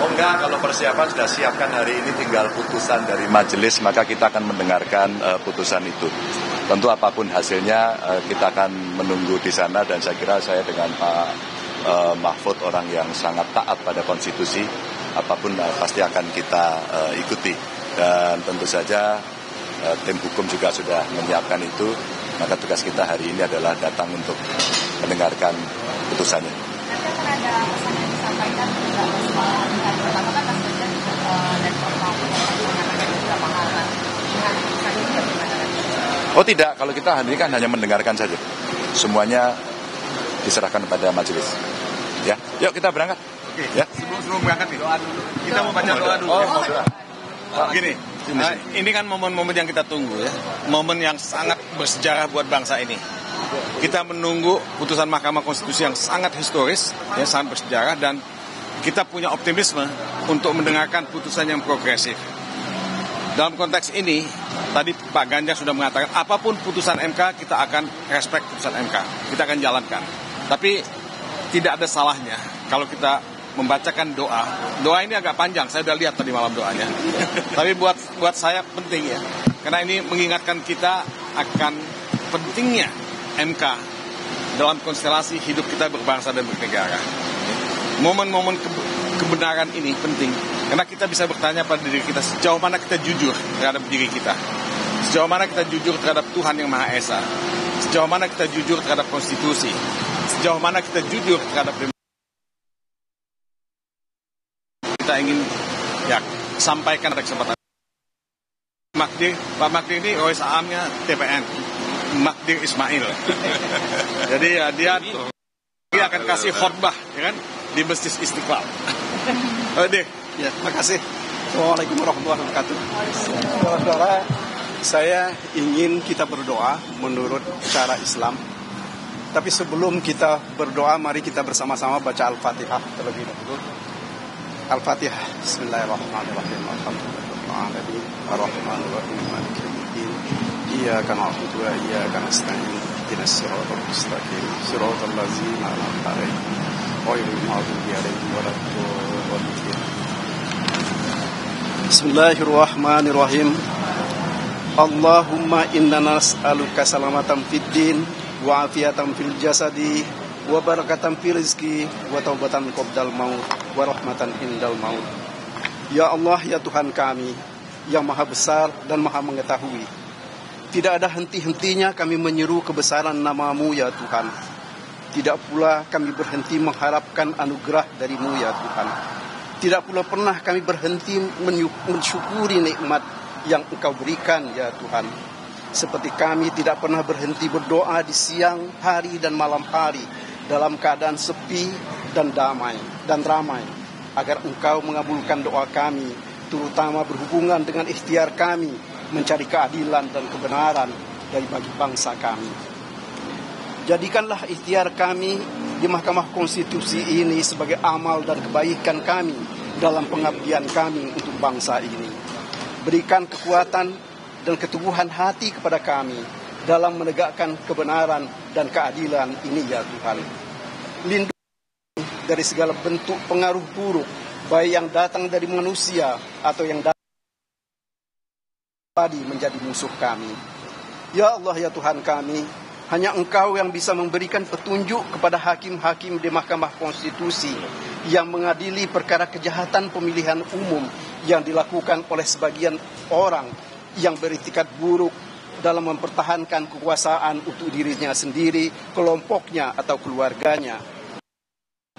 Oh enggak, kalau persiapan sudah siapkan hari ini, tinggal putusan dari majelis, maka kita akan mendengarkan putusan itu. Tentu apapun hasilnya kita akan menunggu di sana, dan saya kira saya dengan Pak Mahfud orang yang sangat taat pada konstitusi, apapun pasti akan kita ikuti. Dan tentu saja tim hukum juga sudah menyiapkan itu, maka tugas kita hari ini adalah datang untuk mendengarkan putusannya. Nanti akan ada pesan yang disampaikan juga soal hari pertama kan Mas Ganjar dan Pak Mahfud mengatakan juga mengharapkan dengan putusan ini bagaimana? Oh tidak, kalau kita hari ini kan hanya mendengarkan saja. Semuanya diserahkan kepada majelis. Ya, yuk kita berangkat. Oke. Ya. Sebelum berangkat nih, doa dulu. Kita mau baca doa dulu. Oh, doa. Gini, ini kan momen-momen yang kita tunggu ya, momen yang sangat bersejarah buat bangsa ini. Kita menunggu putusan Mahkamah Konstitusi yang sangat historis, ya, sangat bersejarah, dan kita punya optimisme untuk mendengarkan putusan yang progresif. Dalam konteks ini, tadi Pak Ganjar sudah mengatakan apapun putusan MK kita akan respect putusan MK, kita akan jalankan. Tapi tidak ada salahnya kalau kita membacakan doa. Doa ini agak panjang, saya sudah lihat tadi malam doanya. Tapi buat saya penting ya, karena ini mengingatkan kita akan pentingnya MK dalam konstelasi hidup kita berbangsa dan bernegara. Momen-momen kebenaran ini penting, karena kita bisa bertanya pada diri kita sejauh mana kita jujur terhadap diri kita, sejauh mana kita jujur terhadap Tuhan yang Maha Esa, sejauh mana kita jujur terhadap konstitusi, sejauh mana kita jujur terhadap demokrasi. Kita ingin ya sampaikan pada kesempatan Pak Magdir ini OS AM-nya TPN, Magdir Ismail. Jadi ya dia akan kasih khotbah ya kan di Masjid Istiqlal. Oke, ya, makasih. Assalamualaikum warahmatullahi wabarakatuh. Saudara, saya ingin kita berdoa menurut cara Islam. Tapi sebelum kita berdoa, mari kita bersama-sama baca Al-Fatihah terlebih dahulu. Al-Fatihah. Bismillahirrahmanirrahim. Alhamdulillahirrahmanirrahim. Ar-Rahmanirrahim. Maliki yaumiddin. Iyyaka na'budu wa iyyaka nasta'in. Ihdinas siratal mustaqim. Siratal ladzina an'amta 'alaihim ghairil maghdubi 'alaihim waladdallin. Bismillahirrahmanirrahim. Allahumma inna nas'aluka salamatan fid din wa afiatan fil jasadi wa barakatan fil rizqi wa taubatan qabdal maut wa rahmatan indal maut. Ya Allah, ya Tuhan kami yang maha besar dan maha mengetahui, tidak ada henti-hentinya kami menyeru kebesaran nama-Mu ya Tuhan. Tidak pula kami berhenti mengharapkan anugerah dari-Mu ya Tuhan. Tidak pula pernah kami berhenti mensyukuri nikmat yang Engkau berikan ya Tuhan. Seperti kami tidak pernah berhenti berdoa di siang hari dan malam hari dalam keadaan sepi dan damai dan ramai, agar Engkau mengabulkan doa kami, terutama berhubungan dengan ikhtiar kami mencari keadilan dan kebenaran dari bagi bangsa kami. Jadikanlah ikhtiar kami di Mahkamah Konstitusi ini sebagai amal dan kebaikan kami dalam pengabdian kami untuk bangsa ini. Berikan kekuatan dan keteguhan hati kepada kami dalam menegakkan kebenaran dan keadilan ini ya Tuhan. Lindungi dari segala bentuk pengaruh buruk, baik yang datang dari manusia atau yang datang menjadi musuh kami. Ya Allah, ya Tuhan kami, hanya Engkau yang bisa memberikan petunjuk kepada hakim-hakim di Mahkamah Konstitusi yang mengadili perkara kejahatan pemilihan umum yang dilakukan oleh sebagian orang yang beritikat buruk dalam mempertahankan kekuasaan untuk dirinya sendiri, kelompoknya atau keluarganya.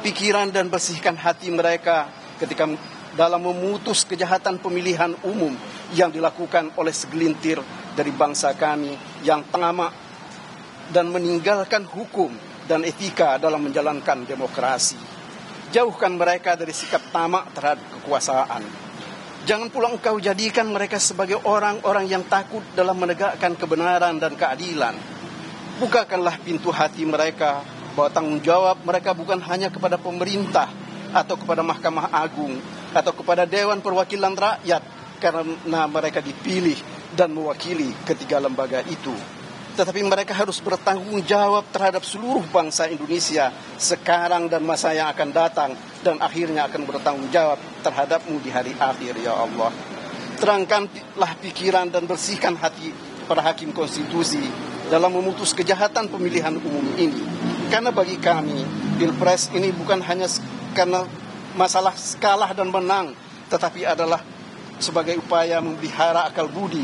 Pikiran dan bersihkan hati mereka ketika dalam memutus kejahatan pemilihan umum yang dilakukan oleh segelintir dari bangsa kami yang tamak dan meninggalkan hukum dan etika dalam menjalankan demokrasi. Jauhkan mereka dari sikap tamak terhadap kekuasaan. Jangan pula Engkau jadikan mereka sebagai orang-orang yang takut dalam menegakkan kebenaran dan keadilan. Bukakanlah pintu hati mereka bahwa tanggung jawab mereka bukan hanya kepada pemerintah atau kepada Mahkamah Agung atau kepada Dewan Perwakilan Rakyat, karena mereka dipilih dan mewakili ketiga lembaga itu. Tetapi mereka harus bertanggung jawab terhadap seluruh bangsa Indonesia sekarang dan masa yang akan datang dan akhirnya akan bertanggung jawab terhadapmu di hari akhir, ya Allah. Terangkanlah pikiran dan bersihkan hati para hakim konstitusi dalam memutus kejahatan pemilihan umum ini. Karena bagi kami, Pilpres ini bukan hanya karena masalah kalah dan menang, tetapi adalah sebagai upaya memelihara akal budi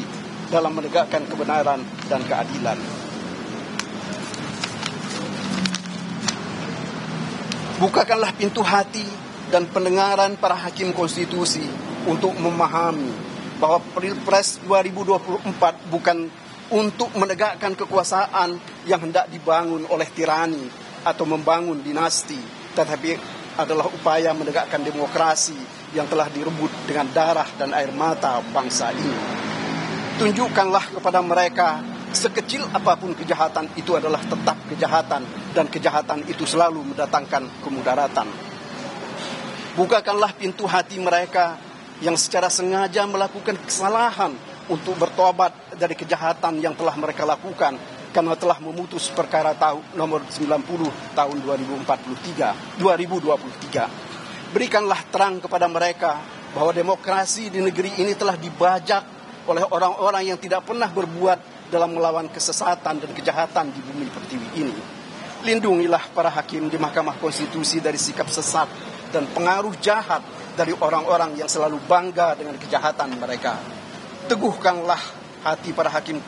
dalam menegakkan kebenaran dan keadilan. Bukakanlah pintu hati dan pendengaran para hakim konstitusi untuk memahami bahwa Pilpres 2024 bukan untuk menegakkan kekuasaan yang hendak dibangun oleh tirani atau membangun dinasti, tetapi adalah upaya menegakkan demokrasi yang telah direbut dengan darah dan air mata bangsa ini. Tunjukkanlah kepada mereka, sekecil apapun kejahatan itu adalah tetap kejahatan, dan kejahatan itu selalu mendatangkan kemudaratan. Bukakanlah pintu hati mereka yang secara sengaja melakukan kesalahan untuk bertobat dari kejahatan yang telah mereka lakukan karena telah memutus perkara nomor 90 tahun 2023. Berikanlah terang kepada mereka bahwa demokrasi di negeri ini telah dibajak oleh orang-orang yang tidak pernah berbuat dalam melawan kesesatan dan kejahatan di bumi pertiwi ini. Lindungilah para hakim di Mahkamah Konstitusi dari sikap sesat dan pengaruh jahat dari orang-orang yang selalu bangga dengan kejahatan mereka. Teguhkanlah hati para hakim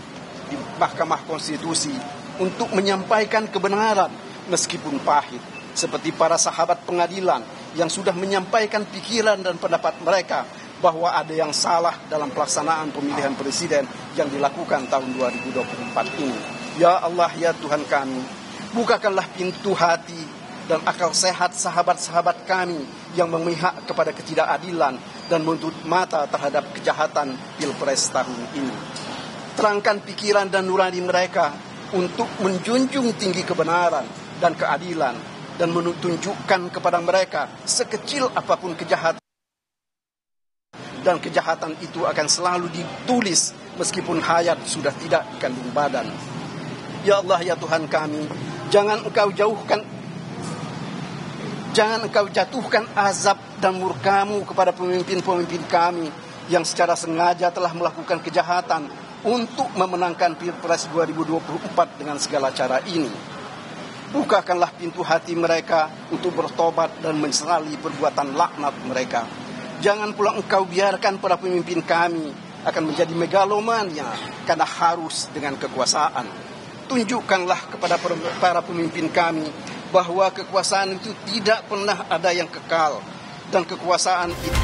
di Mahkamah Konstitusi untuk menyampaikan kebenaran meskipun pahit, seperti para sahabat pengadilan yang sudah menyampaikan pikiran dan pendapat mereka bahwa ada yang salah dalam pelaksanaan pemilihan presiden yang dilakukan tahun 2024 ini. Ya Allah, ya Tuhan kami, bukakanlah pintu hati dan akal sehat sahabat-sahabat kami yang memihak kepada ketidakadilan dan menutup mata terhadap kejahatan Pilpres tahun ini. Terangkan pikiran dan nurani mereka untuk menjunjung tinggi kebenaran dan keadilan, dan menunjukkan kepada mereka sekecil apapun kejahatan, dan kejahatan itu akan selalu ditulis meskipun hayat sudah tidak dikandung badan. Ya Allah, ya Tuhan kami, jangan engkau jatuhkan azab dan murkamu kepada pemimpin-pemimpin kami yang secara sengaja telah melakukan kejahatan untuk memenangkan Pilpres 2024 dengan segala cara ini. Bukakanlah pintu hati mereka untuk bertobat dan menyesali perbuatan laknat mereka. Jangan pula engkau biarkan para pemimpin kami akan menjadi megalomania karena harus dengan kekuasaan. Tunjukkanlah kepada para pemimpin kami bahwa kekuasaan itu tidak pernah ada yang kekal, dan kekuasaan itu